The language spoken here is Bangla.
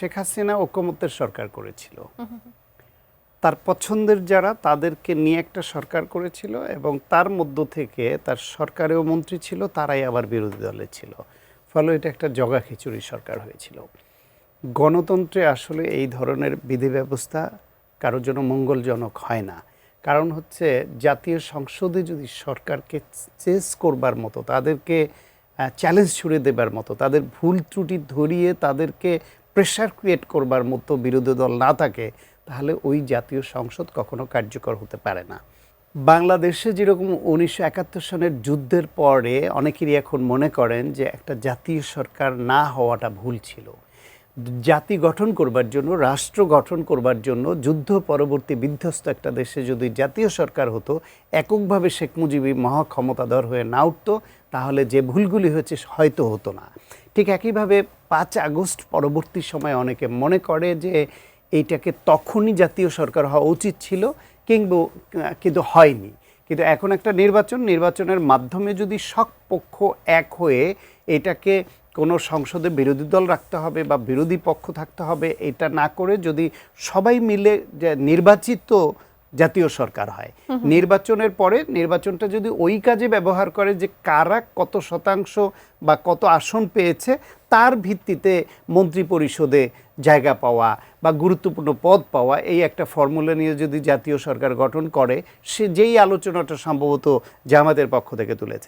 শেখ হাসিনা ঐকমত্যের সরকার করেছিল। তার পছন্দের যারা তাদেরকে নিয়ে একটা সরকার করেছিল এবং তার মধ্য থেকে তার সরকারেও মন্ত্রী ছিল, তারাই আবার বিরোধী দলে ছিল। ফলে এটা একটা জগা খিচুড়ি সরকার হয়েছিল। গণতন্ত্রে আসলে এই ধরনের বিধি ব্যবস্থা কারোর জন্য মঙ্গলজনক হয় না। কারণ হচ্ছে জাতীয় সংসদে যদি সরকারকে চেস করবার মতো, তাদেরকে চ্যালেঞ্জ ছুড়ে দেবার মতো, তাদের ভুল ত্রুটি ধরিয়ে তাদেরকে প্রেশার ক্রিয়েট করবার মতো বিরোধী দল না থাকে, তাহলে ওই জাতীয় সংসদ কখনো কার্যকর হতে পারে না। বাংলাদেশে যেরকম 1971 সনের যুদ্ধের পরে অনেকেরই এখন মনে করেন যে একটা জাতীয় সরকার না হওয়াটা ভুল ছিল। জাতি গঠন করবার জন্য, রাষ্ট্র গঠন করবার জন্য যুদ্ধ পরবর্তী বিধ্বস্ত একটা দেশে যদি জাতীয় সরকার হতো, এককভাবে শেখ মুজিবই মহাক্ষমতাধর হয়ে না উঠতো, তাহলে যে ভুলগুলি হয়েছে হয়তো হতো না। ঠিক একইভাবে 5 আগস্ট পরবর্তী সময়ে অনেকে মনে করে যে এইটাকে তখনই জাতীয় সরকার হওয়া উচিত ছিল, কিন্তু হয়নি। কিন্তু এখন একটা নির্বাচনের মাধ্যমে যদি সব পক্ষ এক হয়ে এটাকে কোনো সংসদে বিরোধী দল রাখতে হবে বা বিরোধী পক্ষ থাকতে হবে, এটা না করে যদি সবাই মিলে যে নির্বাচিত জাতীয় সরকার হয়, নির্বাচনের পরে নির্বাচনটা যদি ওই কাজে ব্যবহার করে যে কারা কত শতাংশ বা কত আসন পেয়েছে তার ভিত্তিতে মন্ত্রী পরিষদে জায়গা পাওয়া বা গুরুত্বপূর্ণ পদ পাওয়া, এই একটা ফর্মুলা নিয়ে যদি জাতীয় সরকার গঠন করে, যেই আলোচনাটা সম্ভবত জামাতের পক্ষ থেকে তুলেছে।